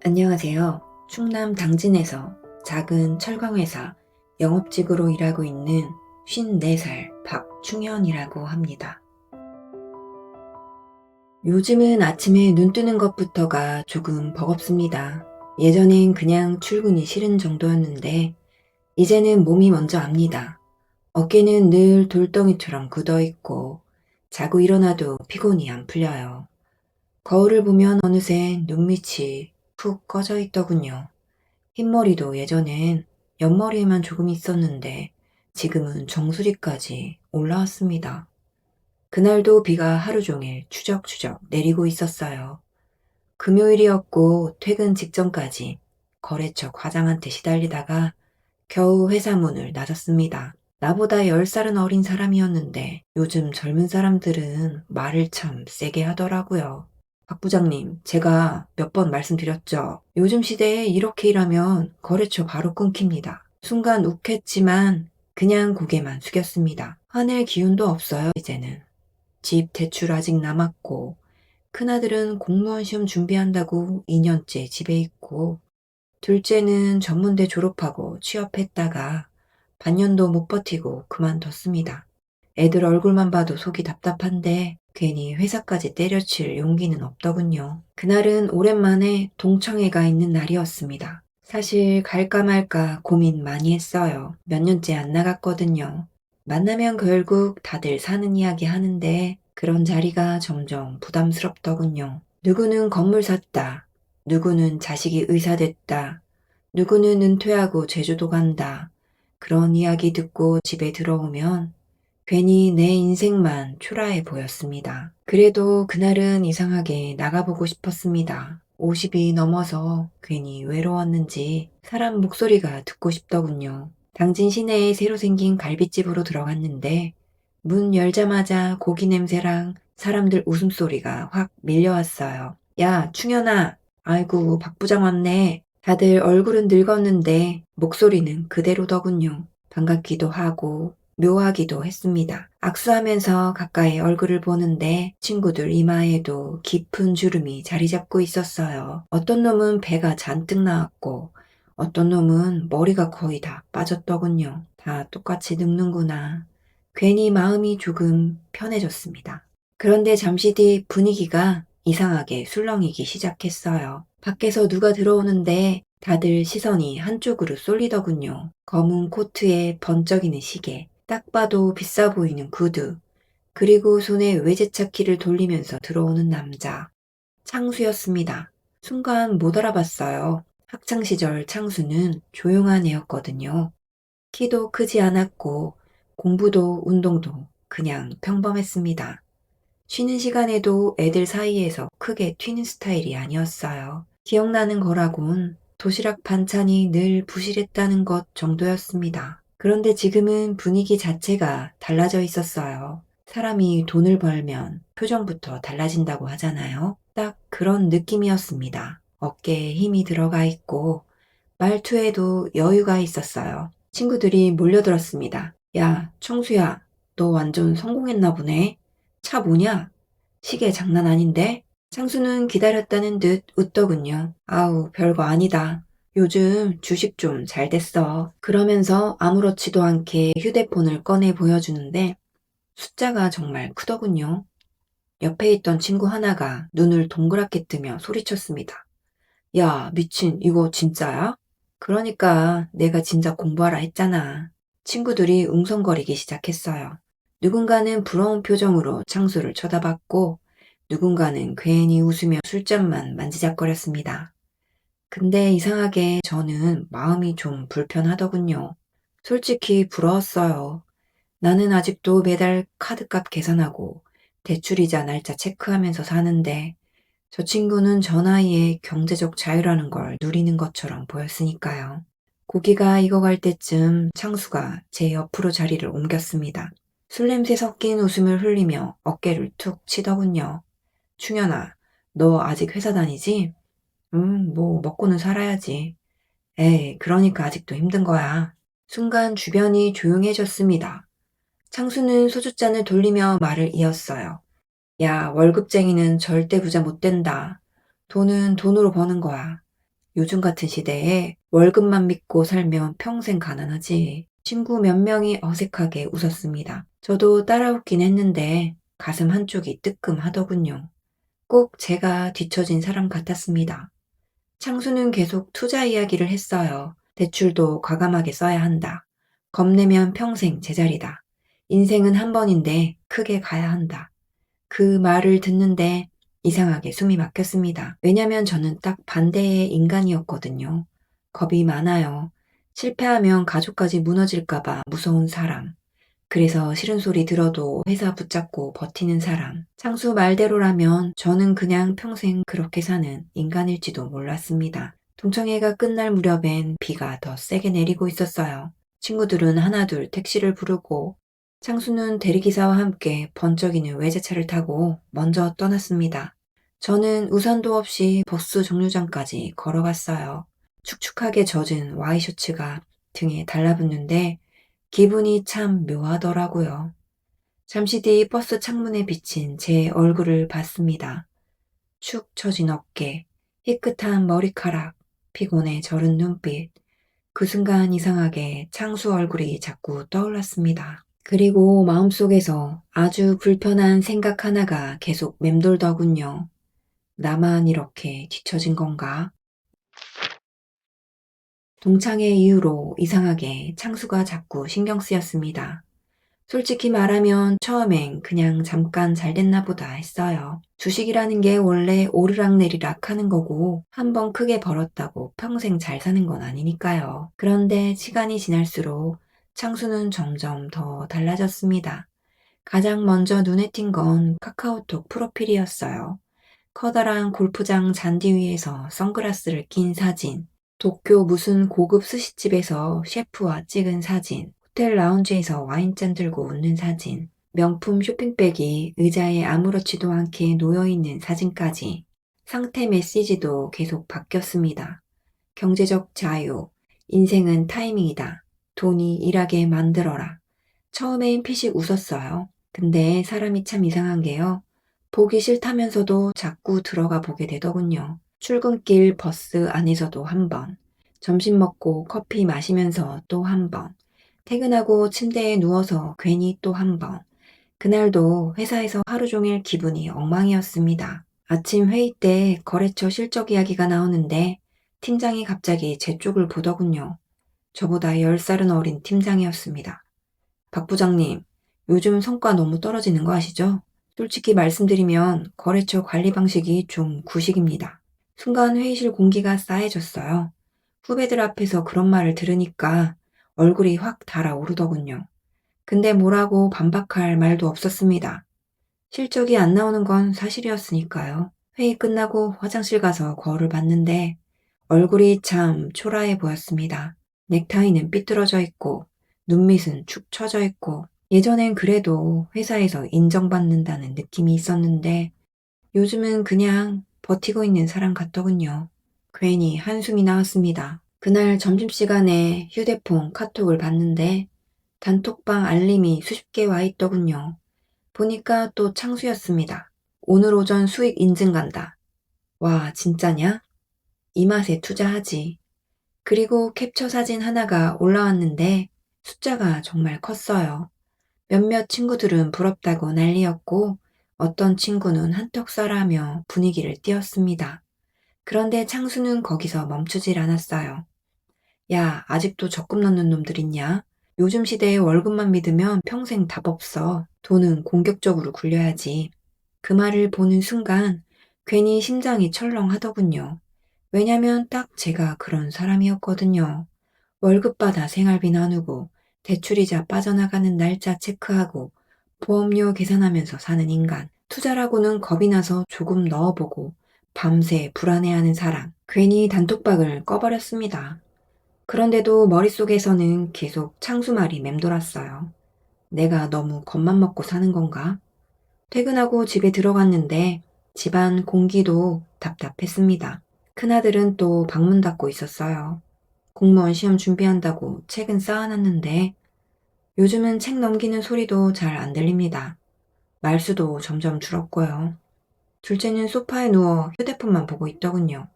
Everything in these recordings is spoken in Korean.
안녕하세요. 충남 당진에서 작은 철강회사 영업직으로 일하고 있는 54살 박충현이라고 합니다. 요즘은 아침에 눈 뜨는 것부터가 조금 버겁습니다. 예전엔 그냥 출근이 싫은 정도였는데 이제는 몸이 먼저 압니다. 어깨는 늘 돌덩이처럼 굳어있고 자고 일어나도 피곤이 안 풀려요. 거울을 보면 어느새 눈밑이 푹 꺼져 있더군요. 흰머리도 예전엔 옆머리에만 조금 있었는데 지금은 정수리까지 올라왔습니다. 그날도 비가 하루 종일 추적추적 내리고 있었어요. 금요일이었고 퇴근 직전까지 거래처 과장한테 시달리다가 겨우 회사 문을 나섰습니다. 나보다 10살은 어린 사람이었는데 요즘 젊은 사람들은 말을 참 세게 하더라고요. 박 부장님, 제가 몇 번 말씀드렸죠. 요즘 시대에 이렇게 일하면 거래처 바로 끊깁니다. 순간 욱했지만 그냥 고개만 숙였습니다. 화낼 기운도 없어요, 이제는. 집 대출 아직 남았고, 큰아들은 공무원 시험 준비한다고 2년째 집에 있고, 둘째는 전문대 졸업하고 취업했다가 반년도 못 버티고 그만뒀습니다. 애들 얼굴만 봐도 속이 답답한데 괜히 회사까지 때려칠 용기는 없더군요. 그날은 오랜만에 동창회 가 있는 날이었습니다. 사실 갈까 말까 고민 많이 했어요. 몇 년째 안 나갔거든요. 만나면 결국 다들 사는 이야기 하는데 그런 자리가 점점 부담스럽더군요. 누구는 건물 샀다. 누구는 자식이 의사 됐다. 누구는 은퇴하고 제주도 간다. 그런 이야기 듣고 집에 들어오면 괜히 내 인생만 초라해 보였습니다. 그래도 그날은 이상하게 나가보고 싶었습니다. 50이 넘어서 괜히 외로웠는지 사람 목소리가 듣고 싶더군요. 당진 시내에 새로 생긴 갈빗집으로 들어갔는데 문 열자마자 고기 냄새랑 사람들 웃음소리가 확 밀려왔어요. 야, 충현아. 아이고, 박 부장 왔네. 다들 얼굴은 늙었는데 목소리는 그대로더군요. 반갑기도 하고 묘하기도 했습니다. 악수하면서 가까이 얼굴을 보는데 친구들 이마에도 깊은 주름이 자리 잡고 있었어요. 어떤 놈은 배가 잔뜩 나왔고 어떤 놈은 머리가 거의 다 빠졌더군요. 다 똑같이 늙는구나. 괜히 마음이 조금 편해졌습니다. 그런데 잠시 뒤 분위기가 이상하게 술렁이기 시작했어요. 밖에서 누가 들어오는데 다들 시선이 한쪽으로 쏠리더군요. 검은 코트에 번쩍이는 시계, 딱 봐도 비싸 보이는 구두, 그리고 손에 외제차 키를 돌리면서 들어오는 남자. 창수였습니다. 순간 못 알아봤어요. 학창시절 창수는 조용한 애였거든요. 키도 크지 않았고 공부도 운동도 그냥 평범했습니다. 쉬는 시간에도 애들 사이에서 크게 튀는 스타일이 아니었어요. 기억나는 거라곤 도시락 반찬이 늘 부실했다는 것 정도였습니다. 그런데 지금은 분위기 자체가 달라져 있었어요. 사람이 돈을 벌면 표정부터 달라진다고 하잖아요. 딱 그런 느낌이었습니다. 어깨에 힘이 들어가 있고 말투에도 여유가 있었어요. 친구들이 몰려들었습니다. 야, 청수야, 너 완전 성공했나 보네. 차 뭐냐? 시계 장난 아닌데? 창수는 기다렸다는 듯 웃더군요. 아우, 별거 아니다. 요즘 주식 좀 잘 됐어. 그러면서 아무렇지도 않게 휴대폰을 꺼내 보여주는데 숫자가 정말 크더군요. 옆에 있던 친구 하나가 눈을 동그랗게 뜨며 소리쳤습니다. 야, 미친, 이거 진짜야? 그러니까 내가 진짜 공부하라 했잖아. 친구들이 웅성거리기 시작했어요. 누군가는 부러운 표정으로 창수를 쳐다봤고 누군가는 괜히 웃으며 술잔만 만지작거렸습니다. 근데 이상하게 저는 마음이 좀 불편하더군요. 솔직히 부러웠어요. 나는 아직도 매달 카드값 계산하고 대출이자 날짜 체크하면서 사는데 저 친구는 저 나이에 경제적 자유라는 걸 누리는 것처럼 보였으니까요. 고기가 익어갈 때쯤 창수가 제 옆으로 자리를 옮겼습니다. 술 냄새 섞인 웃음을 흘리며 어깨를 툭 치더군요. 충현아, 너 아직 회사 다니지? 뭐 먹고는 살아야지. 에이, 그러니까 아직도 힘든 거야. 순간 주변이 조용해졌습니다. 창수는 소주잔을 돌리며 말을 이었어요. 야, 월급쟁이는 절대 부자 못 된다. 돈은 돈으로 버는 거야. 요즘 같은 시대에 월급만 믿고 살면 평생 가난하지. 친구 몇 명이 어색하게 웃었습니다. 저도 따라 웃긴 했는데 가슴 한쪽이 뜨끔하더군요. 꼭 제가 뒤처진 사람 같았습니다. 창수는 계속 투자 이야기를 했어요. 대출도 과감하게 써야 한다. 겁내면 평생 제자리다. 인생은 한 번인데 크게 가야 한다. 그 말을 듣는데 이상하게 숨이 막혔습니다. 왜냐면 저는 딱 반대의 인간이었거든요. 겁이 많아요. 실패하면 가족까지 무너질까봐 무서운 사람. 그래서 싫은 소리 들어도 회사 붙잡고 버티는 사람. 창수 말대로라면 저는 그냥 평생 그렇게 사는 인간일지도 몰랐습니다. 동창회가 끝날 무렵엔 비가 더 세게 내리고 있었어요. 친구들은 하나둘 택시를 부르고 창수는 대리기사와 함께 번쩍이는 외제차를 타고 먼저 떠났습니다. 저는 우산도 없이 버스 정류장까지 걸어갔어요. 축축하게 젖은 와이셔츠가 등에 달라붙는데 기분이 참 묘하더라고요. 잠시 뒤 버스 창문에 비친 제 얼굴을 봤습니다. 축 처진 어깨, 희끗한 머리카락, 피곤에 절은 눈빛. 그 순간 이상하게 창수 얼굴이 자꾸 떠올랐습니다. 그리고 마음속에서 아주 불편한 생각 하나가 계속 맴돌더군요. 나만 이렇게 뒤처진 건가? 동창회 이후로 이상하게 창수가 자꾸 신경 쓰였습니다. 솔직히 말하면 처음엔 그냥 잠깐 잘 됐나 보다 했어요. 주식이라는 게 원래 오르락내리락 하는 거고 한번 크게 벌었다고 평생 잘 사는 건 아니니까요. 그런데 시간이 지날수록 창수는 점점 더 달라졌습니다. 가장 먼저 눈에 띈 건 카카오톡 프로필이었어요. 커다란 골프장 잔디 위에서 선글라스를 낀 사진, 도쿄 무슨 고급 스시집에서 셰프와 찍은 사진, 호텔 라운지에서 와인잔 들고 웃는 사진, 명품 쇼핑백이 의자에 아무렇지도 않게 놓여있는 사진까지 상태 메시지도 계속 바뀌었습니다. 경제적 자유, 인생은 타이밍이다. 돈이 일하게 만들어라. 처음엔 피식 웃었어요. 근데 사람이 참 이상한 게요. 보기 싫다면서도 자꾸 들어가 보게 되더군요. 출근길 버스 안에서도 한 번, 점심 먹고 커피 마시면서 또 한 번, 퇴근하고 침대에 누워서 괜히 또 한 번. 그날도 회사에서 하루 종일 기분이 엉망이었습니다. 아침 회의 때 거래처 실적 이야기가 나오는데 팀장이 갑자기 제 쪽을 보더군요. 저보다 10살은 어린 팀장이었습니다. 박 부장님, 요즘 성과 너무 떨어지는 거 아시죠? 솔직히 말씀드리면 거래처 관리 방식이 좀 구식입니다. 순간 회의실 공기가 싸해졌어요. 후배들 앞에서 그런 말을 들으니까 얼굴이 확 달아오르더군요. 근데 뭐라고 반박할 말도 없었습니다. 실적이 안 나오는 건 사실이었으니까요. 회의 끝나고 화장실 가서 거울을 봤는데 얼굴이 참 초라해 보였습니다. 넥타이는 삐뚤어져 있고 눈밑은 축 처져 있고 예전엔 그래도 회사에서 인정받는다는 느낌이 있었는데 요즘은 그냥 버티고 있는 사람 같더군요. 괜히 한숨이 나왔습니다. 그날 점심시간에 휴대폰 카톡을 봤는데 단톡방 알림이 수십 개 와 있더군요. 보니까 또 창수였습니다. 오늘 오전 수익 인증 간다. 와, 진짜냐? 이 맛에 투자하지. 그리고 캡처 사진 하나가 올라왔는데 숫자가 정말 컸어요. 몇몇 친구들은 부럽다고 난리였고 어떤 친구는 한턱 쏴라며 분위기를 띄웠습니다. 그런데 창수는 거기서 멈추질 않았어요. 야, 아직도 적금 넣는 놈들 있냐? 요즘 시대에 월급만 믿으면 평생 답 없어. 돈은 공격적으로 굴려야지. 그 말을 보는 순간 괜히 심장이 철렁하더군요. 왜냐면 딱 제가 그런 사람이었거든요. 월급 받아 생활비 나누고 대출이자 빠져나가는 날짜 체크하고 보험료 계산하면서 사는 인간. 투자라고는 겁이 나서 조금 넣어보고 밤새 불안해하는 사람. 괜히 단톡방을 꺼버렸습니다. 그런데도 머릿속에서는 계속 창수 말이 맴돌았어요. 내가 너무 겁만 먹고 사는 건가? 퇴근하고 집에 들어갔는데 집안 공기도 답답했습니다. 큰아들은 또 방문 닫고 있었어요. 공무원 시험 준비한다고 책은 쌓아놨는데 요즘은 책 넘기는 소리도 잘 안 들립니다. 말수도 점점 줄었고요. 둘째는 소파에 누워 휴대폰만 보고 있더군요.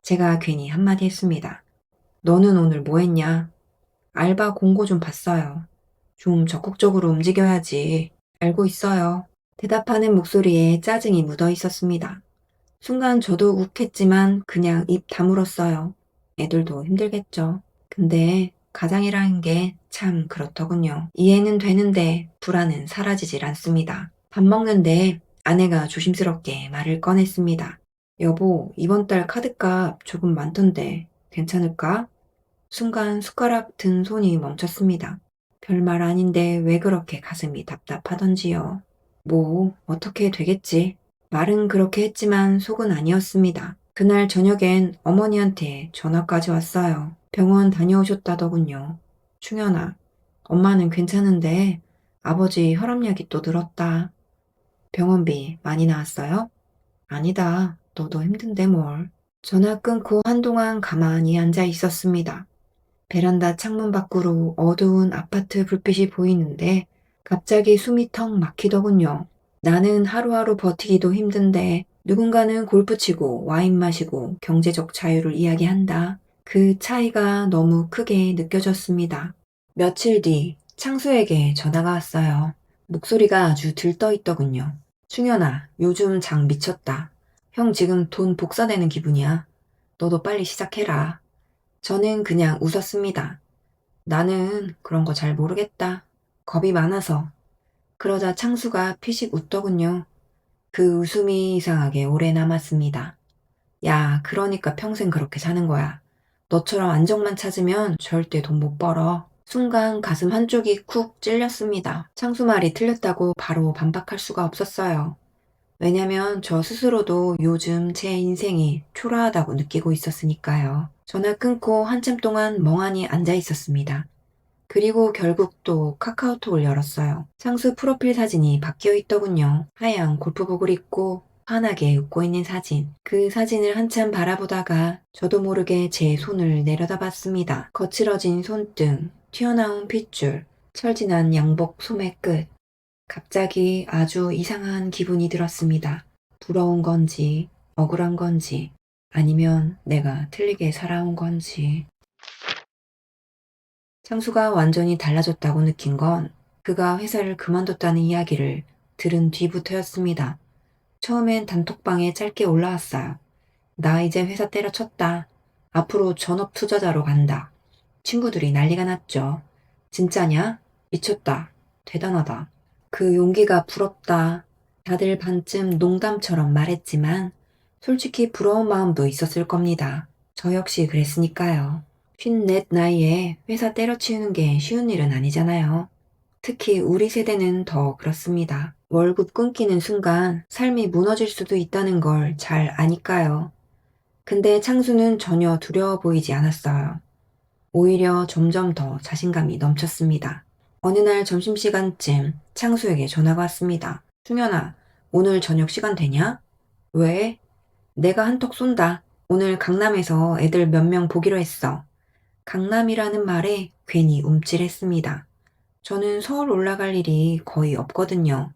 제가 괜히 한마디 했습니다. 너는 오늘 뭐 했냐? 알바 공고 좀 봤어요. 좀 적극적으로 움직여야지. 알고 있어요. 대답하는 목소리에 짜증이 묻어 있었습니다. 순간 저도 욱했지만 그냥 입 다물었어요. 애들도 힘들겠죠. 근데 가장이라는 게 참 그렇더군요. 이해는 되는데 불안은 사라지질 않습니다. 밥 먹는데 아내가 조심스럽게 말을 꺼냈습니다. 여보, 이번 달 카드값 조금 많던데 괜찮을까? 순간 숟가락 든 손이 멈췄습니다. 별말 아닌데 왜 그렇게 가슴이 답답하던지요. 뭐, 어떻게 되겠지. 말은 그렇게 했지만 속은 아니었습니다. 그날 저녁엔 어머니한테 전화까지 왔어요. 병원 다녀오셨다더군요. 충현아, 엄마는 괜찮은데 아버지 혈압약이 또 늘었다. 병원비 많이 나왔어요? 아니다. 너도 힘든데 뭘. 전화 끊고 한동안 가만히 앉아 있었습니다. 베란다 창문 밖으로 어두운 아파트 불빛이 보이는데 갑자기 숨이 턱 막히더군요. 나는 하루하루 버티기도 힘든데 누군가는 골프 치고 와인 마시고 경제적 자유를 이야기한다. 그 차이가 너무 크게 느껴졌습니다. 며칠 뒤 창수에게 전화가 왔어요. 목소리가 아주 들떠 있더군요. 충현아, 요즘 장 미쳤다. 형 지금 돈 복사되는 기분이야. 너도 빨리 시작해라. 저는 그냥 웃었습니다. 나는 그런 거 잘 모르겠다. 겁이 많아서. 그러자 창수가 피식 웃더군요. 그 웃음이 이상하게 오래 남았습니다. 야, 그러니까 평생 그렇게 사는 거야. 너처럼 안정만 찾으면 절대 돈 못 벌어. 순간 가슴 한쪽이 쿡 찔렸습니다. 창수 말이 틀렸다고 바로 반박할 수가 없었어요. 왜냐면 저 스스로도 요즘 제 인생이 초라하다고 느끼고 있었으니까요. 전화 끊고 한참 동안 멍하니 앉아 있었습니다. 그리고 결국 또 카카오톡을 열었어요. 창수 프로필 사진이 바뀌어 있더군요. 하얀 골프복을 입고 환하게 웃고 있는 사진. 그 사진을 한참 바라보다가 저도 모르게 제 손을 내려다봤습니다. 거칠어진 손등, 튀어나온 핏줄, 철진한 양복 소매 끝. 갑자기 아주 이상한 기분이 들었습니다. 부러운 건지, 억울한 건지, 아니면 내가 틀리게 살아온 건지. 창수가 완전히 달라졌다고 느낀 건 그가 회사를 그만뒀다는 이야기를 들은 뒤부터였습니다. 처음엔 단톡방에 짧게 올라왔어요. 나 이제 회사 때려쳤다. 앞으로 전업 투자자로 간다. 친구들이 난리가 났죠. 진짜냐? 미쳤다. 대단하다. 그 용기가 부럽다. 다들 반쯤 농담처럼 말했지만 솔직히 부러운 마음도 있었을 겁니다. 저 역시 그랬으니까요. 54 나이에 회사 때려치우는 게 쉬운 일은 아니잖아요. 특히 우리 세대는 더 그렇습니다. 월급 끊기는 순간 삶이 무너질 수도 있다는 걸 잘 아니까요. 근데 창수는 전혀 두려워 보이지 않았어요. 오히려 점점 더 자신감이 넘쳤습니다. 어느 날 점심시간쯤 창수에게 전화가 왔습니다. 충현아, 오늘 저녁 시간 되냐? 왜? 내가 한턱 쏜다. 오늘 강남에서 애들 몇 명 보기로 했어. 강남이라는 말에 괜히 움찔했습니다. 저는 서울 올라갈 일이 거의 없거든요.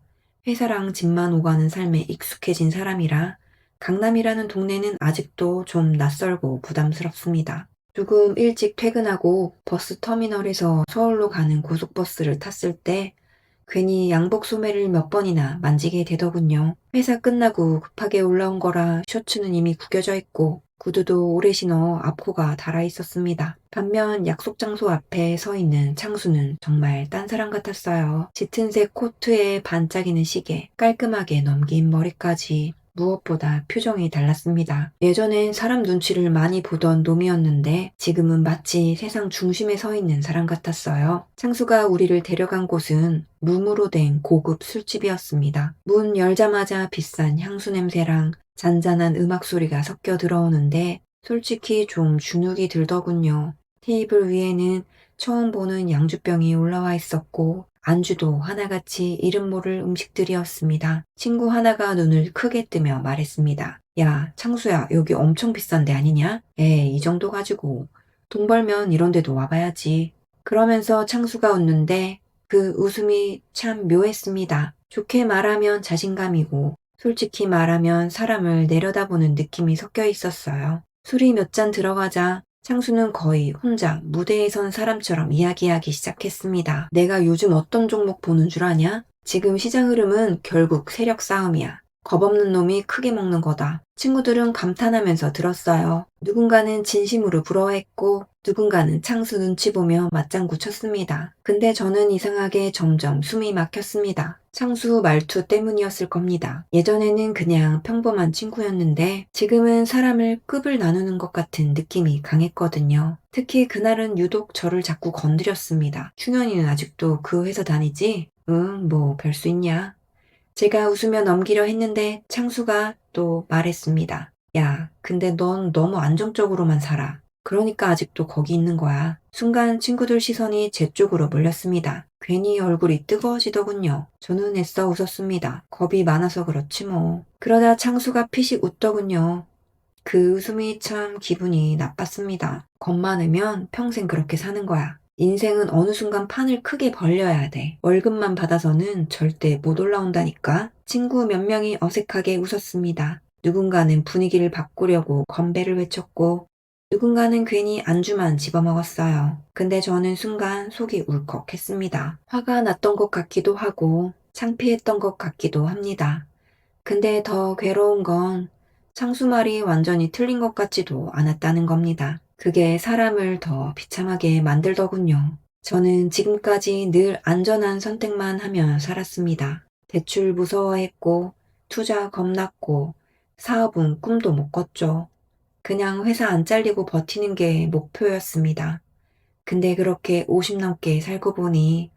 회사랑 집만 오가는 삶에 익숙해진 사람이라 강남이라는 동네는 아직도 좀 낯설고 부담스럽습니다. 조금 일찍 퇴근하고 버스 터미널에서 서울로 가는 고속버스를 탔을 때 괜히 양복 소매를 몇 번이나 만지게 되더군요. 회사 끝나고 급하게 올라온 거라 셔츠는 이미 구겨져 있고 구두도 오래 신어 앞코가 닳아 있었습니다. 반면 약속 장소 앞에 서 있는 창수는 정말 딴 사람 같았어요. 짙은색 코트에 반짝이는 시계, 깔끔하게 넘긴 머리까지 무엇보다 표정이 달랐습니다. 예전엔 사람 눈치를 많이 보던 놈이었는데 지금은 마치 세상 중심에 서 있는 사람 같았어요. 창수가 우리를 데려간 곳은 룸으로 된 고급 술집이었습니다. 문 열자마자 비싼 향수 냄새랑 잔잔한 음악 소리가 섞여 들어오는데 솔직히 좀 주눅이 들더군요. 테이블 위에는 처음 보는 양주병이 올라와 있었고 안주도 하나같이 이름 모를 음식들이었습니다. 친구 하나가 눈을 크게 뜨며 말했습니다. 야, 창수야, 여기 엄청 비싼 데 아니냐? 이 정도 가지고 돈 벌면 이런 데도 와봐야지. 그러면서 창수가 웃는데 그 웃음이 참 묘했습니다. 좋게 말하면 자신감이고 솔직히 말하면 사람을 내려다보는 느낌이 섞여 있었어요. 술이 몇 잔 들어가자 창수는 거의 혼자 무대에 선 사람처럼 이야기하기 시작했습니다. 내가 요즘 어떤 종목 보는 줄 아냐? 지금 시장 흐름은 결국 세력 싸움이야. 겁없는 놈이 크게 먹는 거다. 친구들은 감탄하면서 들었어요. 누군가는 진심으로 부러워했고 누군가는 창수 눈치 보며 맞장구 쳤습니다. 근데 저는 이상하게 점점 숨이 막혔습니다. 창수 말투 때문이었을 겁니다. 예전에는 그냥 평범한 친구였는데 지금은 사람을 급을 나누는 것 같은 느낌이 강했거든요. 특히 그날은 유독 저를 자꾸 건드렸습니다. 충현이는 아직도 그 회사 다니지? 응, 뭐 별 수 있냐? 제가 웃으며 넘기려 했는데 창수가 또 말했습니다. 야, 근데 넌 너무 안정적으로만 살아. 그러니까 아직도 거기 있는 거야. 순간 친구들 시선이 제 쪽으로 몰렸습니다. 괜히 얼굴이 뜨거워지더군요. 저는 애써 웃었습니다. 겁이 많아서 그렇지 뭐. 그러다 창수가 피식 웃더군요. 그 웃음이 참 기분이 나빴습니다. 겁 많으면 평생 그렇게 사는 거야. 인생은 어느 순간 판을 크게 벌려야 돼. 월급만 받아서는 절대 못 올라온다니까. 친구 몇 명이 어색하게 웃었습니다. 누군가는 분위기를 바꾸려고 건배를 외쳤고 누군가는 괜히 안주만 집어먹었어요. 근데 저는 순간 속이 울컥했습니다. 화가 났던 것 같기도 하고 창피했던 것 같기도 합니다. 근데 더 괴로운 건 창수 말이 완전히 틀린 것 같지도 않았다는 겁니다. 그게 사람을 더 비참하게 만들더군요. 저는 지금까지 늘 안전한 선택만 하며 살았습니다. 대출 무서워했고, 투자 겁났고, 사업은 꿈도 못 꿨죠. 그냥 회사 안 잘리고 버티는 게 목표였습니다. 근데 그렇게 50 넘게 살고 보니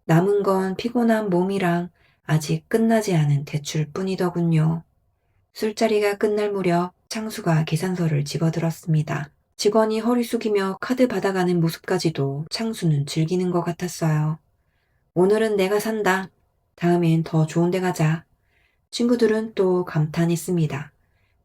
남은 건 피곤한 몸이랑 아직 끝나지 않은 대출뿐이더군요. 술자리가 끝날 무렵 창수가 계산서를 집어들었습니다. 직원이 허리 숙이며 카드 받아가는 모습까지도 창수는 즐기는 것 같았어요. 오늘은 내가 산다. 다음엔 더 좋은 데 가자. 친구들은 또 감탄했습니다.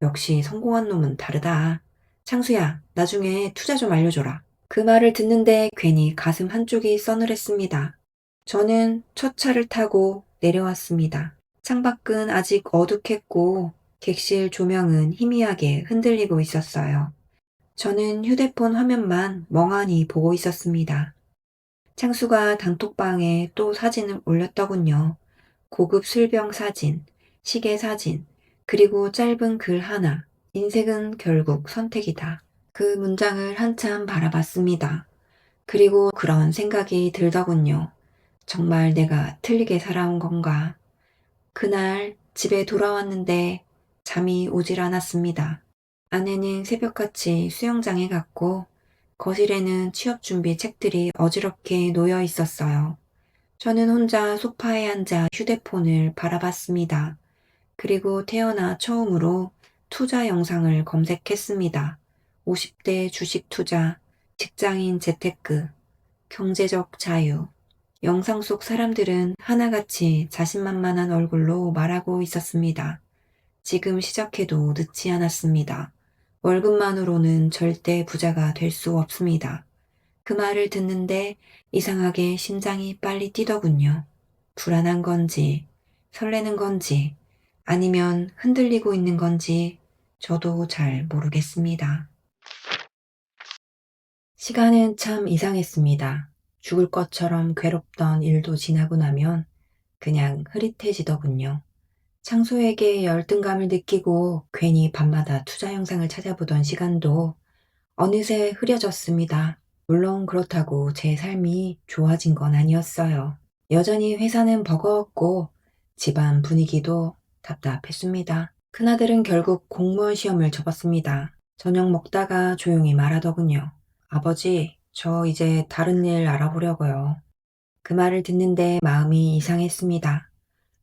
역시 성공한 놈은 다르다. 창수야, 나중에 투자 좀 알려줘라. 그 말을 듣는데 괜히 가슴 한쪽이 서늘했습니다. 저는 첫 차를 타고 내려왔습니다. 창밖은 아직 어둑했고 객실 조명은 희미하게 흔들리고 있었어요. 저는 휴대폰 화면만 멍하니 보고 있었습니다. 창수가 단톡방에 또 사진을 올렸더군요. 고급 술병 사진, 시계 사진, 그리고 짧은 글 하나. 인생은 결국 선택이다. 그 문장을 한참 바라봤습니다. 그리고 그런 생각이 들더군요. 정말 내가 틀리게 살아온 건가? 그날 집에 돌아왔는데 잠이 오질 않았습니다. 아내는 새벽같이 수영장에 갔고 거실에는 취업 준비 책들이 어지럽게 놓여 있었어요. 저는 혼자 소파에 앉아 휴대폰을 바라봤습니다. 그리고 태어나 처음으로 투자 영상을 검색했습니다. 50대 주식 투자, 직장인 재테크, 경제적 자유. 영상 속 사람들은 하나같이 자신만만한 얼굴로 말하고 있었습니다. 지금 시작해도 늦지 않았습니다. 월급만으로는 절대 부자가 될 수 없습니다. 그 말을 듣는데 이상하게 심장이 빨리 뛰더군요. 불안한 건지, 설레는 건지, 아니면 흔들리고 있는 건지 저도 잘 모르겠습니다. 시간은 참 이상했습니다. 죽을 것처럼 괴롭던 일도 지나고 나면 그냥 흐릿해지더군요. 창수에게 열등감을 느끼고 괜히 밤마다 투자 영상을 찾아보던 시간도 어느새 흐려졌습니다. 물론 그렇다고 제 삶이 좋아진 건 아니었어요. 여전히 회사는 버거웠고 집안 분위기도 답답했습니다. 큰아들은 결국 공무원 시험을 접었습니다. 저녁 먹다가 조용히 말하더군요. 아버지, 저 이제 다른 일 알아보려고요. 그 말을 듣는데 마음이 이상했습니다.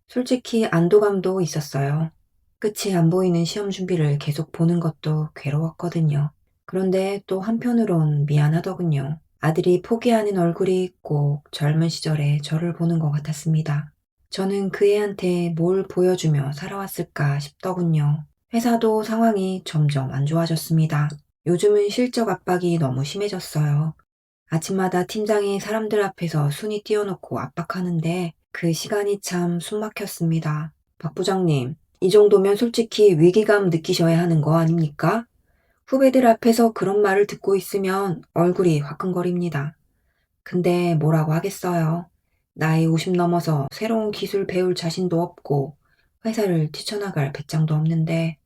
솔직히 안도감도 있었어요. 끝이 안 보이는 시험 준비를 계속 보는 것도 괴로웠거든요. 그런데 또 한편으론 미안하더군요. 아들이 포기하는 얼굴이 꼭 젊은 시절의 저를 보는 것 같았습니다. 저는 그 애한테 뭘 보여주며 살아왔을까 싶더군요. 회사도 상황이 점점 안 좋아졌습니다. 요즘은 실적 압박이 너무 심해졌어요. 아침마다 팀장이 사람들 앞에서 순위 띄워놓고 압박하는데 그 시간이 참 숨막혔습니다. 박 부장님, 이 정도면 솔직히 위기감 느끼셔야 하는 거 아닙니까? 후배들 앞에서 그런 말을 듣고 있으면 얼굴이 화끈거립니다. 근데 뭐라고 하겠어요. 나이 50 넘어서 새로운 기술 배울 자신도 없고 회사를 뛰쳐나갈 배짱도 없는데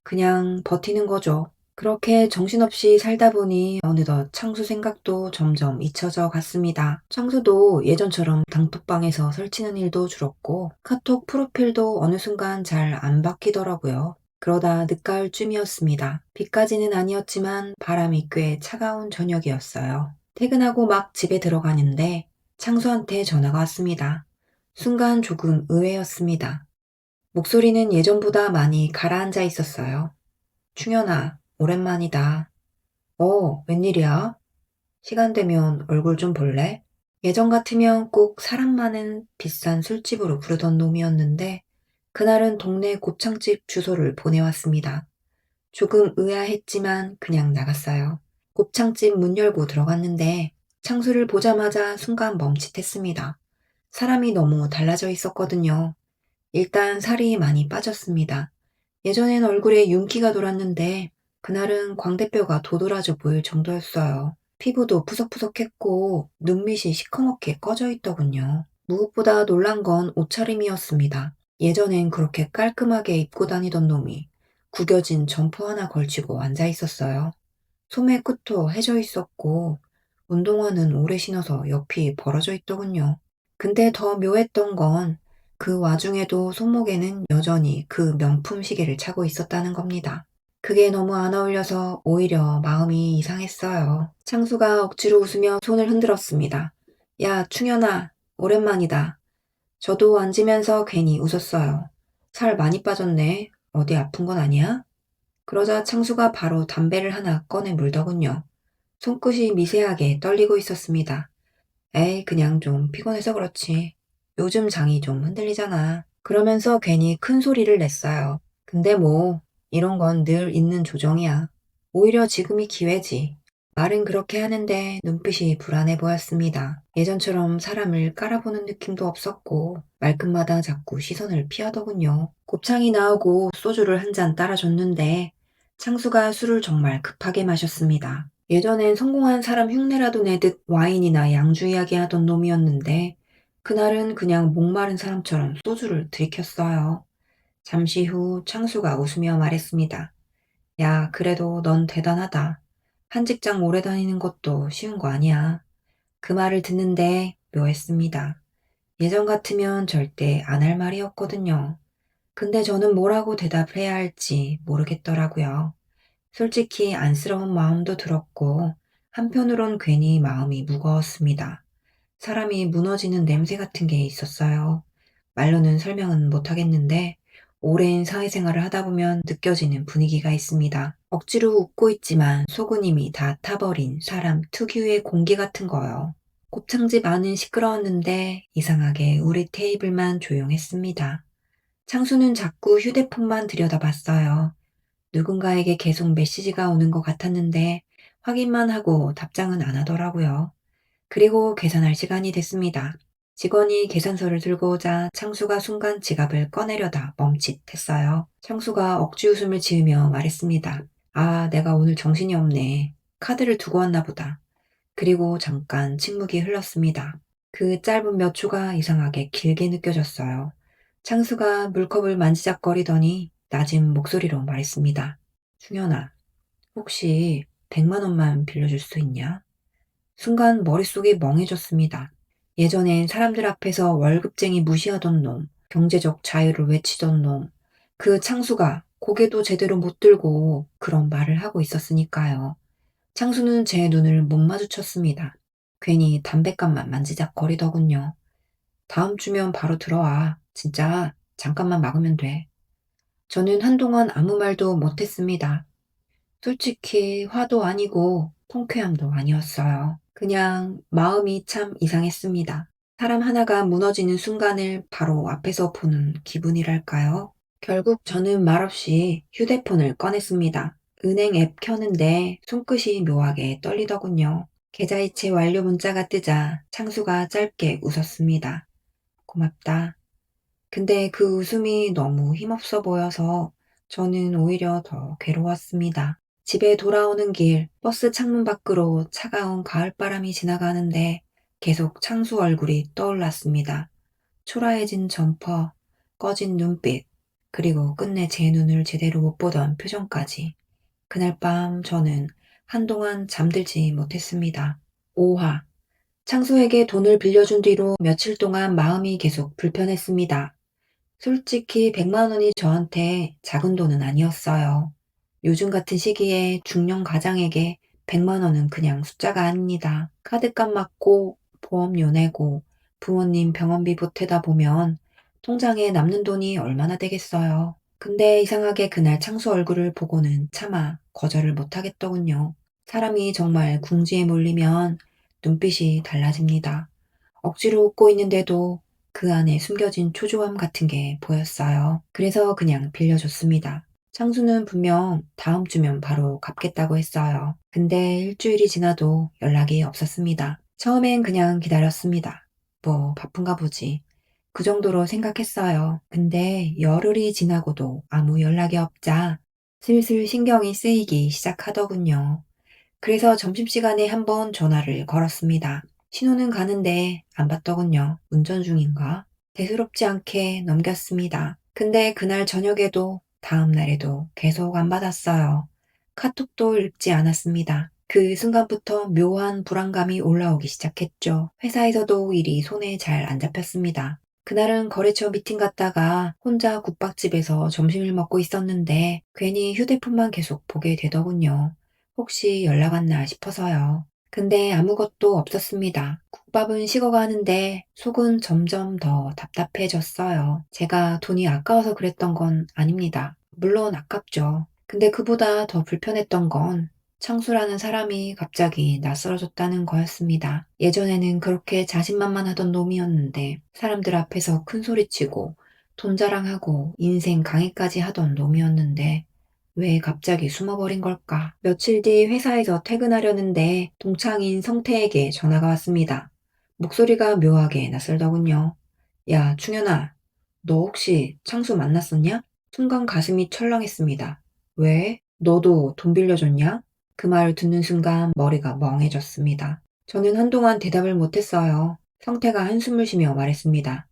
그냥 버티는 거죠. 그렇게 정신없이 살다 보니 어느덧 창수 생각도 점점 잊혀져 갔습니다. 창수도 예전처럼 단톡방에서 설치는 일도 줄었고 카톡 프로필도 어느 순간 잘 안 바뀌더라고요. 그러다 늦가을쯤이었습니다. 비까지는 아니었지만 바람이 꽤 차가운 저녁이었어요. 퇴근하고 막 집에 들어가는데 창수한테 전화가 왔습니다. 순간 조금 의외였습니다. 목소리는 예전보다 많이 가라앉아 있었어요. 충현아, 오랜만이다. 웬일이야? 시간 되면 얼굴 좀 볼래? 예전 같으면 꼭 사람 많은 비싼 술집으로 부르던 놈이었는데 그날은 동네 곱창집 주소를 보내왔습니다. 조금 의아했지만 그냥 나갔어요. 곱창집 문 열고 들어갔는데 창수를 보자마자 순간 멈칫했습니다. 사람이 너무 달라져 있었거든요. 일단 살이 많이 빠졌습니다. 예전엔 얼굴에 윤기가 돌았는데 그날은 광대뼈가 도드라져 보일 정도였어요. 피부도 푸석푸석했고 눈밑이 시커멓게 꺼져 있더군요. 무엇보다 놀란 건 옷차림이었습니다. 예전엔 그렇게 깔끔하게 입고 다니던 놈이 구겨진 점퍼 하나 걸치고 앉아 있었어요. 소매 끝도 해져 있었고 운동화는 오래 신어서 옆이 벌어져 있더군요. 근데 더 묘했던 건 그 와중에도 손목에는 여전히 그 명품 시계를 차고 있었다는 겁니다. 그게 너무 안 어울려서 오히려 마음이 이상했어요. 창수가 억지로 웃으며 손을 흔들었습니다. 야, 충현아, 오랜만이다. 저도 앉으면서 괜히 웃었어요. 살 많이 빠졌네. 어디 아픈 건 아니야? 그러자 창수가 바로 담배를 하나 꺼내 물더군요. 손끝이 미세하게 떨리고 있었습니다. 에이, 그냥 좀 피곤해서 그렇지. 요즘 장이 좀 흔들리잖아. 그러면서 괜히 큰 소리를 냈어요. 근데 뭐, 이런 건 늘 있는 조정이야. 오히려 지금이 기회지. 말은 그렇게 하는데 눈빛이 불안해 보였습니다. 예전처럼 사람을 깔아보는 느낌도 없었고 말끝마다 자꾸 시선을 피하더군요. 곱창이 나오고 소주를 한 잔 따라줬는데 창수가 술을 정말 급하게 마셨습니다. 예전엔 성공한 사람 흉내라도 내듯 와인이나 양주 이야기하던 놈이었는데 그날은 그냥 목마른 사람처럼 소주를 들이켰어요. 잠시 후 창수가 웃으며 말했습니다. 야, 그래도 넌 대단하다. 한 직장 오래 다니는 것도 쉬운 거 아니야. 그 말을 듣는데 묘했습니다. 예전 같으면 절대 안 할 말이었거든요. 근데 저는 뭐라고 대답해야 할지 모르겠더라고요. 솔직히 안쓰러운 마음도 들었고 한편으론 괜히 마음이 무거웠습니다. 사람이 무너지는 냄새 같은 게 있었어요. 말로는 설명은 못하겠는데 오랜 사회생활을 하다 보면 느껴지는 분위기가 있습니다. 억지로 웃고 있지만 속은 이미 다 타버린 사람 특유의 공기 같은 거요. 곱창집 안은 시끄러웠는데 이상하게 우리 테이블만 조용했습니다. 창수는 자꾸 휴대폰만 들여다봤어요. 누군가에게 계속 메시지가 오는 것 같았는데 확인만 하고 답장은 안 하더라고요. 그리고 계산할 시간이 됐습니다. 직원이 계산서를 들고 오자 창수가 순간 지갑을 꺼내려다 멈칫했어요. 창수가 억지 웃음을 지으며 말했습니다. 아, 내가 오늘 정신이 없네. 카드를 두고 왔나 보다. 그리고 잠깐 침묵이 흘렀습니다. 그 짧은 몇 초가 이상하게 길게 느껴졌어요. 창수가 물컵을 만지작거리더니 낮은 목소리로 말했습니다. 충현아, 혹시 100만 원만 빌려줄 수 있냐? 순간 머릿속이 멍해졌습니다. 예전엔 사람들 앞에서 월급쟁이 무시하던 놈, 경제적 자유를 외치던 놈, 그 창수가 고개도 제대로 못 들고 그런 말을 하고 있었으니까요. 창수는 제 눈을 못 마주쳤습니다. 괜히 담뱃감만 만지작거리더군요. 다음 주면 바로 들어와. 진짜 잠깐만 막으면 돼. 저는 한동안 아무 말도 못했습니다. 솔직히 화도 아니고 통쾌함도 아니었어요. 그냥 마음이 참 이상했습니다. 사람 하나가 무너지는 순간을 바로 앞에서 보는 기분이랄까요? 결국 저는 말없이 휴대폰을 꺼냈습니다. 은행 앱 켜는데 손끝이 묘하게 떨리더군요. 계좌이체 완료 문자가 뜨자 창수가 짧게 웃었습니다. 고맙다. 근데 그 웃음이 너무 힘없어 보여서 저는 오히려 더 괴로웠습니다. 집에 돌아오는 길 버스 창문 밖으로 차가운 가을바람이 지나가는데 계속 창수 얼굴이 떠올랐습니다. 초라해진 점퍼, 꺼진 눈빛, 그리고 끝내 제 눈을 제대로 못 보던 표정까지. 그날 밤 저는 한동안 잠들지 못했습니다. 5화. 창수에게 돈을 빌려준 뒤로 며칠 동안 마음이 계속 불편했습니다. 솔직히 100만 원이 저한테 작은 돈은 아니었어요. 요즘 같은 시기에 중년 가장에게 100만 원은 그냥 숫자가 아닙니다. 카드값 맞고 보험료 내고 부모님 병원비 보태다 보면 통장에 남는 돈이 얼마나 되겠어요. 근데 이상하게 그날 창수 얼굴을 보고는 차마 거절을 못하겠더군요. 사람이 정말 궁지에 몰리면 눈빛이 달라집니다. 억지로 웃고 있는데도 그 안에 숨겨진 초조함 같은 게 보였어요. 그래서 그냥 빌려줬습니다. 창수는 분명 다음 주면 바로 갚겠다고 했어요. 근데 일주일이 지나도 연락이 없었습니다. 처음엔 그냥 기다렸습니다. 뭐 바쁜가 보지. 그 정도로 생각했어요. 근데 열흘이 지나고도 아무 연락이 없자 슬슬 신경이 쓰이기 시작하더군요. 그래서 점심시간에 한번 전화를 걸었습니다. 신호는 가는데 안 받더군요. 운전 중인가? 대수롭지 않게 넘겼습니다. 근데 그날 저녁에도 다음 날에도 계속 안 받았어요. 카톡도 읽지 않았습니다. 그 순간부터 묘한 불안감이 올라오기 시작했죠. 회사에서도 일이 손에 잘 안 잡혔습니다. 그날은 거래처 미팅 갔다가 혼자 국밥집에서 점심을 먹고 있었는데 괜히 휴대폰만 계속 보게 되더군요. 혹시 연락 왔나 싶어서요. 근데 아무것도 없었습니다. 국밥은 식어가는데 속은 점점 더 답답해졌어요. 제가 돈이 아까워서 그랬던 건 아닙니다. 물론 아깝죠. 근데 그보다 더 불편했던 건 창수라는 사람이 갑자기 낯설어졌다는 거였습니다. 예전에는 그렇게 자신만만하던 놈이었는데 사람들 앞에서 큰 소리치고 돈 자랑하고 인생 강의까지 하던 놈이었는데 왜 갑자기 숨어버린 걸까? 며칠 뒤 회사에서 퇴근하려는데 동창인 성태에게 전화가 왔습니다. 목소리가 묘하게 낯설더군요. 야, 충현아, 너 혹시 창수 만났었냐? 순간 가슴이 철렁했습니다. 왜? 너도 돈 빌려줬냐? 그 말을 듣는 순간 머리가 멍해졌습니다. 저는 한동안 대답을 못했어요. 성태가 한숨을 쉬며 말했습니다.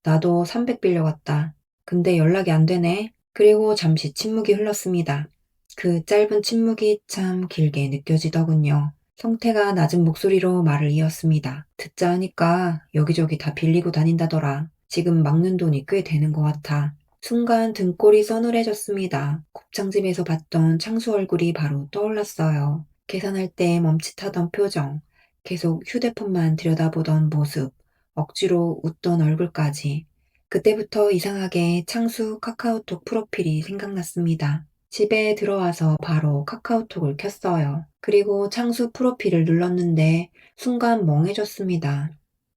나도 300 빌려갔다. 근데 연락이 안 되네. 그리고 잠시 침묵이 흘렀습니다. 그 짧은 침묵이 참 길게 느껴지더군요. 성태가 낮은 목소리로 말을 이었습니다. 듣자 하니까 여기저기 다 빌리고 다닌다더라. 지금 막는 돈이 꽤 되는 것 같아. 순간 등골이 서늘해졌습니다. 곱창집에서 봤던 창수 얼굴이 바로 떠올랐어요. 계산할 때 멈칫하던 표정, 계속 휴대폰만 들여다보던 모습, 억지로 웃던 얼굴까지. 그때부터 이상하게 창수 카카오톡 프로필이 생각났습니다. 집에 들어와서 바로 카카오톡을 켰어요. 그리고 창수 프로필을 눌렀는데 순간 멍해졌습니다.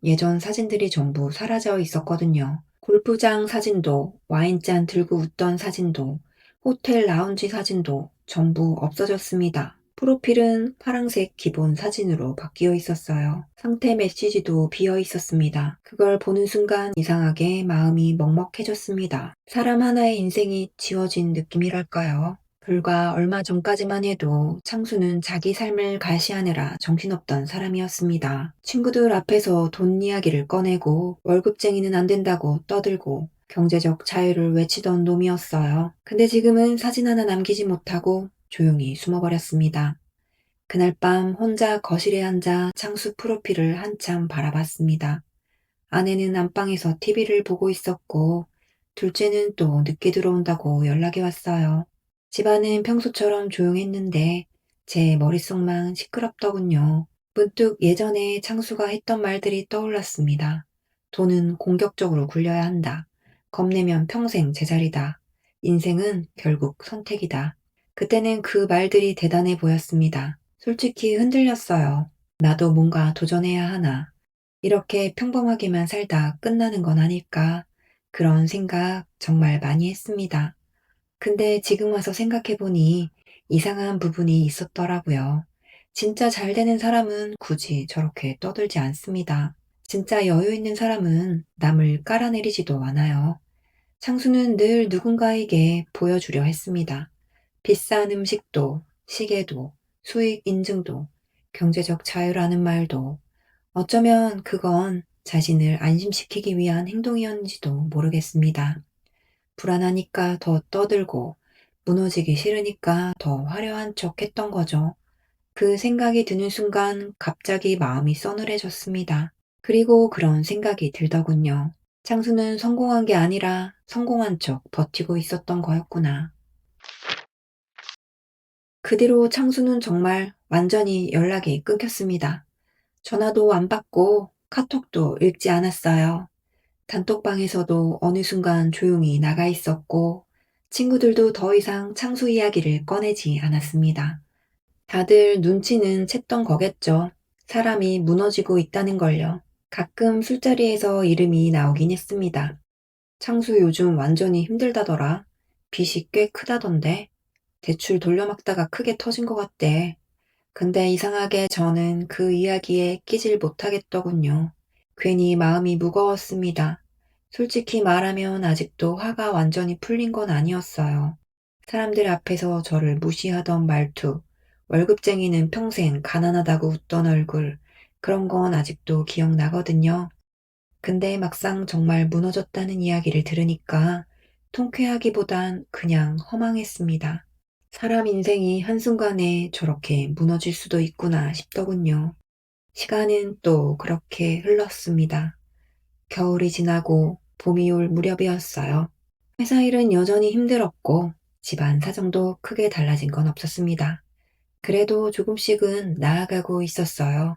예전 사진들이 전부 사라져 있었거든요. 골프장 사진도, 와인잔 들고 웃던 사진도, 호텔 라운지 사진도 전부 없어졌습니다. 프로필은 파란색 기본 사진으로 바뀌어 있었어요. 상태 메시지도 비어 있었습니다. 그걸 보는 순간 이상하게 마음이 먹먹해졌습니다. 사람 하나의 인생이 지워진 느낌이랄까요? 불과 얼마 전까지만 해도 창수는 자기 삶을 과시하느라 정신없던 사람이었습니다. 친구들 앞에서 돈 이야기를 꺼내고 월급쟁이는 안 된다고 떠들고 경제적 자유를 외치던 놈이었어요. 근데 지금은 사진 하나 남기지 못하고 조용히 숨어버렸습니다. 그날 밤 혼자 거실에 앉아 창수 프로필을 한참 바라봤습니다. 아내는 안방에서 TV를 보고 있었고 둘째는 또 늦게 들어온다고 연락이 왔어요. 집안은 평소처럼 조용했는데 제 머릿속만 시끄럽더군요. 문득 예전에 창수가 했던 말들이 떠올랐습니다. 돈은 공격적으로 굴려야 한다. 겁내면 평생 제자리다. 인생은 결국 선택이다. 그때는 그 말들이 대단해 보였습니다. 솔직히 흔들렸어요. 나도 뭔가 도전해야 하나. 이렇게 평범하게만 살다 끝나는 건 아닐까. 그런 생각 정말 많이 했습니다. 근데 지금 와서 생각해보니 이상한 부분이 있었더라고요. 진짜 잘 되는 사람은 굳이 저렇게 떠들지 않습니다. 진짜 여유 있는 사람은 남을 깔아내리지도 않아요. 창수는 늘 누군가에게 보여주려 했습니다. 비싼 음식도, 시계도, 수익 인증도, 경제적 자유라는 말도 어쩌면 그건 자신을 안심시키기 위한 행동이었는지도 모르겠습니다. 불안하니까 더 떠들고 무너지기 싫으니까 더 화려한 척 했던 거죠. 그 생각이 드는 순간 갑자기 마음이 서늘해졌습니다. 그리고 그런 생각이 들더군요. 창수는 성공한 게 아니라 성공한 척 버티고 있었던 거였구나. 그 뒤로 창수는 정말 완전히 연락이 끊겼습니다. 전화도 안 받고 카톡도 읽지 않았어요. 단톡방에서도 어느 순간 조용히 나가 있었고 친구들도 더 이상 창수 이야기를 꺼내지 않았습니다. 다들 눈치는 챘던 거겠죠. 사람이 무너지고 있다는 걸요. 가끔 술자리에서 이름이 나오긴 했습니다. 창수 요즘 완전히 힘들다더라. 빚이 꽤 크다던데. 대출 돌려막다가 크게 터진 것 같대. 근데 이상하게 저는 그 이야기에 끼질 못하겠더군요. 괜히 마음이 무거웠습니다. 솔직히 말하면 아직도 화가 완전히 풀린 건 아니었어요. 사람들 앞에서 저를 무시하던 말투, 월급쟁이는 평생 가난하다고 웃던 얼굴, 그런 건 아직도 기억나거든요. 근데 막상 정말 무너졌다는 이야기를 들으니까 통쾌하기보단 그냥 허망했습니다. 사람 인생이 한순간에 저렇게 무너질 수도 있구나 싶더군요. 시간은 또 그렇게 흘렀습니다. 겨울이 지나고 봄이 올 무렵이었어요. 회사 일은 여전히 힘들었고 집안 사정도 크게 달라진 건 없었습니다. 그래도 조금씩은 나아가고 있었어요.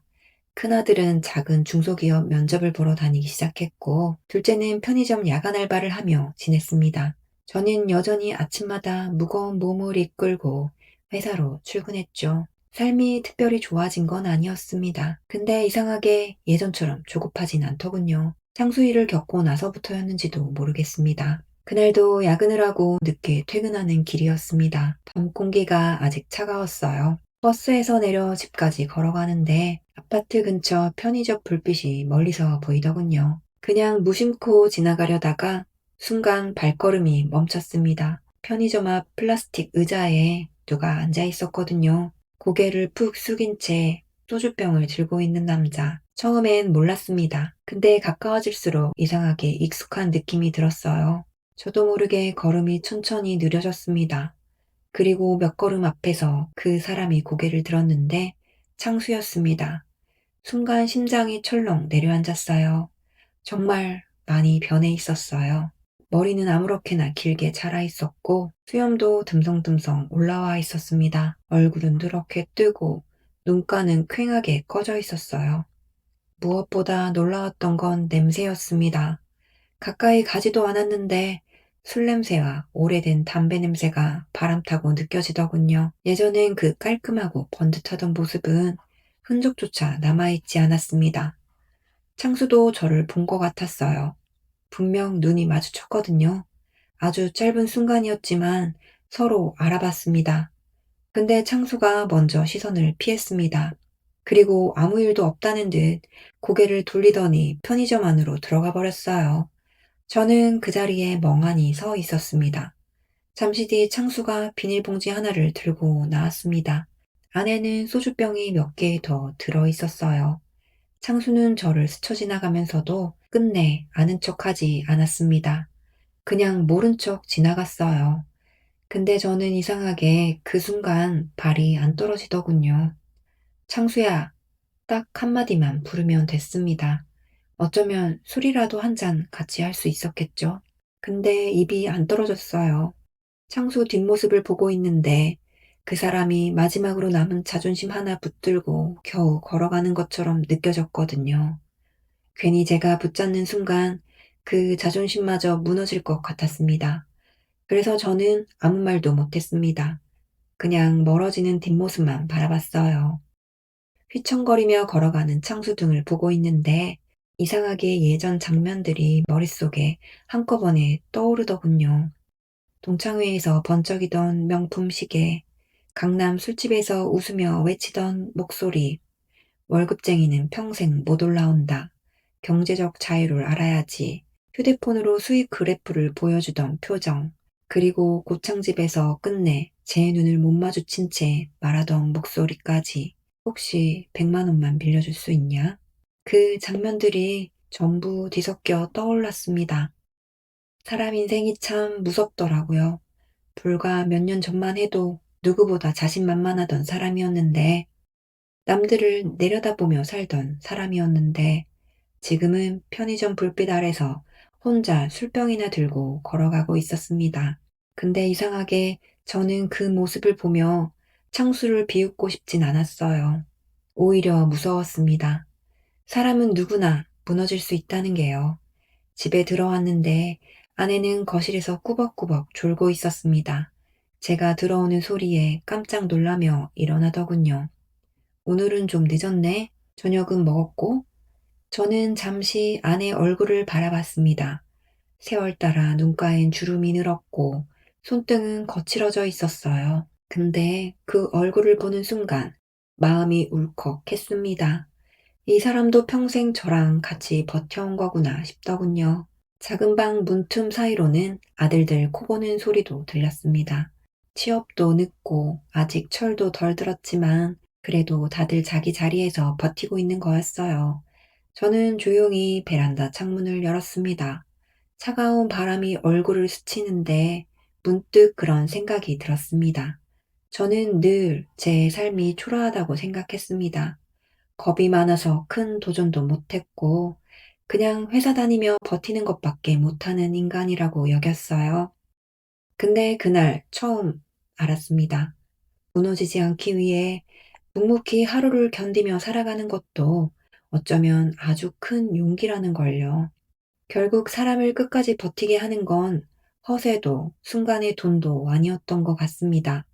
큰아들은 작은 중소기업 면접을 보러 다니기 시작했고, 둘째는 편의점 야간 알바를 하며 지냈습니다. 저는 여전히 아침마다 무거운 몸을 이끌고 회사로 출근했죠. 삶이 특별히 좋아진 건 아니었습니다. 근데 이상하게 예전처럼 조급하진 않더군요. 창수일을 겪고 나서부터였는지도 모르겠습니다. 그날도 야근을 하고 늦게 퇴근하는 길이었습니다. 밤 공기가 아직 차가웠어요. 버스에서 내려 집까지 걸어가는데 아파트 근처 편의점 불빛이 멀리서 보이더군요. 그냥 무심코 지나가려다가 순간 발걸음이 멈췄습니다. 편의점 앞 플라스틱 의자에 누가 앉아 있었거든요. 고개를 푹 숙인 채 소주병을 들고 있는 남자. 처음엔 몰랐습니다. 근데 가까워질수록 이상하게 익숙한 느낌이 들었어요. 저도 모르게 걸음이 천천히 느려졌습니다. 그리고 몇 걸음 앞에서 그 사람이 고개를 들었는데 창수였습니다. 순간 심장이 철렁 내려앉았어요. 정말 많이 변해 있었어요. 머리는 아무렇게나 길게 자라 있었고 수염도 듬성듬성 올라와 있었습니다. 얼굴은 누렇게 뜨고 눈가는 퀭하게 꺼져 있었어요. 무엇보다 놀라웠던 건 냄새였습니다. 가까이 가지도 않았는데 술 냄새와 오래된 담배 냄새가 바람 타고 느껴지더군요. 예전엔 그 깔끔하고 번듯하던 모습은 흔적조차 남아있지 않았습니다. 창수도 저를 본 것 같았어요. 분명 눈이 마주쳤거든요. 아주 짧은 순간이었지만 서로 알아봤습니다. 근데 창수가 먼저 시선을 피했습니다. 그리고 아무 일도 없다는 듯 고개를 돌리더니 편의점 안으로 들어가 버렸어요. 저는 그 자리에 멍하니 서 있었습니다. 잠시 뒤 창수가 비닐봉지 하나를 들고 나왔습니다. 안에는 소주병이 몇 개 더 들어 있었어요. 창수는 저를 스쳐 지나가면서도 끝내 아는 척하지 않았습니다. 그냥 모른 척 지나갔어요. 근데 저는 이상하게 그 순간 발이 안 떨어지더군요. 창수야, 딱 한마디만 부르면 됐습니다. 어쩌면 술이라도 한 잔 같이 할 수 있었겠죠? 근데 입이 안 떨어졌어요. 창수 뒷모습을 보고 있는데 그 사람이 마지막으로 남은 자존심 하나 붙들고 겨우 걸어가는 것처럼 느껴졌거든요. 괜히 제가 붙잡는 순간 그 자존심마저 무너질 것 같았습니다. 그래서 저는 아무 말도 못했습니다. 그냥 멀어지는 뒷모습만 바라봤어요. 휘청거리며 걸어가는 창수 등을 보고 있는데 이상하게 예전 장면들이 머릿속에 한꺼번에 떠오르더군요. 동창회에서 번쩍이던 명품 시계, 강남 술집에서 웃으며 외치던 목소리, 월급쟁이는 평생 못 올라온다. 경제적 자유를 알아야지. 휴대폰으로 수익 그래프를 보여주던 표정, 그리고 고창집에서 끝내 제 눈을 못 마주친 채 말하던 목소리까지 혹시 100만 원만 빌려줄 수 있냐? 그 장면들이 전부 뒤섞여 떠올랐습니다. 사람 인생이 참 무섭더라고요. 불과 몇 년 전만 해도 누구보다 자신만만하던 사람이었는데, 남들을 내려다보며 살던 사람이었는데, 지금은 편의점 불빛 아래서 혼자 술병이나 들고 걸어가고 있었습니다. 근데 이상하게 저는 그 모습을 보며 창수를 비웃고 싶진 않았어요. 오히려 무서웠습니다. 사람은 누구나 무너질 수 있다는 게요. 집에 들어왔는데 아내는 거실에서 꾸벅꾸벅 졸고 있었습니다. 제가 들어오는 소리에 깜짝 놀라며 일어나더군요. 오늘은 좀 늦었네? 저녁은 먹었고? 저는 잠시 아내 얼굴을 바라봤습니다. 세월 따라 눈가엔 주름이 늘었고 손등은 거칠어져 있었어요. 근데 그 얼굴을 보는 순간 마음이 울컥했습니다. 이 사람도 평생 저랑 같이 버텨온 거구나 싶더군요. 작은 방 문틈 사이로는 아들들 코 고는 소리도 들렸습니다. 취업도 늦고 아직 철도 덜 들었지만 그래도 다들 자기 자리에서 버티고 있는 거였어요. 저는 조용히 베란다 창문을 열었습니다. 차가운 바람이 얼굴을 스치는데 문득 그런 생각이 들었습니다. 저는 늘 제 삶이 초라하다고 생각했습니다. 겁이 많아서 큰 도전도 못했고, 그냥 회사 다니며 버티는 것밖에 못하는 인간이라고 여겼어요. 근데 그날 처음 알았습니다. 무너지지 않기 위해 묵묵히 하루를 견디며 살아가는 것도 어쩌면 아주 큰 용기라는 걸요. 결국 사람을 끝까지 버티게 하는 건 허세도 순간의 돈도 아니었던 것 같습니다.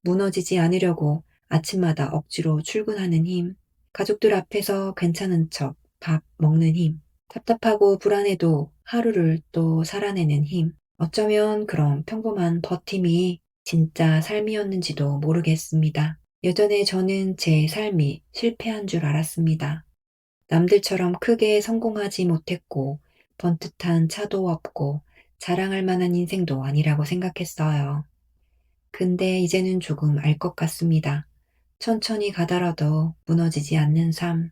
무너지지 않으려고 아침마다 억지로 출근하는 힘, 가족들 앞에서 괜찮은 척 밥 먹는 힘, 답답하고 불안해도 하루를 또 살아내는 힘, 어쩌면 그런 평범한 버팀이 진짜 삶이었는지도 모르겠습니다. 예전에 저는 제 삶이 실패한 줄 알았습니다. 남들처럼 크게 성공하지 못했고, 번듯한 차도 없고, 자랑할 만한 인생도 아니라고 생각했어요. 근데 이제는 조금 알 것 같습니다. 천천히 가더라도 무너지지 않는 삶,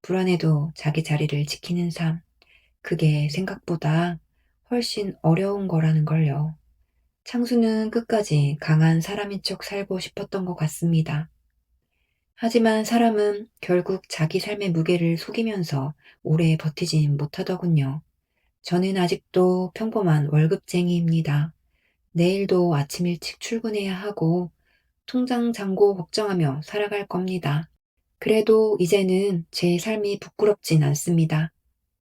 불안해도 자기 자리를 지키는 삶, 그게 생각보다 훨씬 어려운 거라는 걸요. 창수는 끝까지 강한 사람인 척 살고 싶었던 것 같습니다. 하지만 사람은 결국 자기 삶의 무게를 속이면서 오래 버티진 못하더군요. 저는 아직도 평범한 월급쟁이입니다. 내일도 아침 일찍 출근해야 하고 통장 잔고 걱정하며 살아갈 겁니다. 그래도 이제는 제 삶이 부끄럽진 않습니다.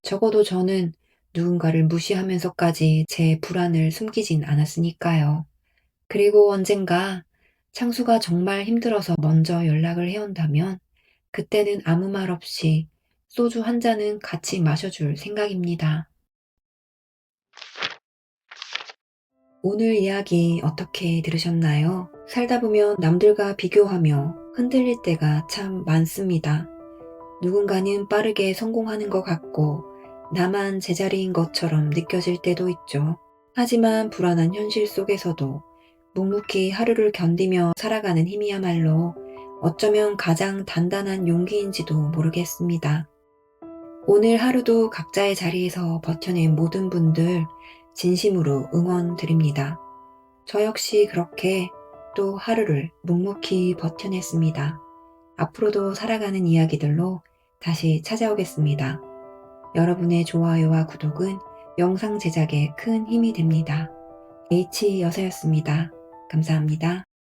적어도 저는 누군가를 무시하면서까지 제 불안을 숨기진 않았으니까요. 그리고 언젠가 창수가 정말 힘들어서 먼저 연락을 해온다면 그때는 아무 말 없이 소주 한 잔은 같이 마셔줄 생각입니다. 오늘 이야기 어떻게 들으셨나요? 살다 보면 남들과 비교하며 흔들릴 때가 참 많습니다. 누군가는 빠르게 성공하는 것 같고 나만 제자리인 것처럼 느껴질 때도 있죠. 하지만 불안한 현실 속에서도 묵묵히 하루를 견디며 살아가는 힘이야말로 어쩌면 가장 단단한 용기인지도 모르겠습니다. 오늘 하루도 각자의 자리에서 버텨낸 모든 분들 진심으로 응원드립니다. 저 역시 그렇게 또 하루를 묵묵히 버텨냈습니다. 앞으로도 살아가는 이야기들로 다시 찾아오겠습니다. 여러분의 좋아요와 구독은 영상 제작에 큰 힘이 됩니다. H 여사였습니다. 감사합니다.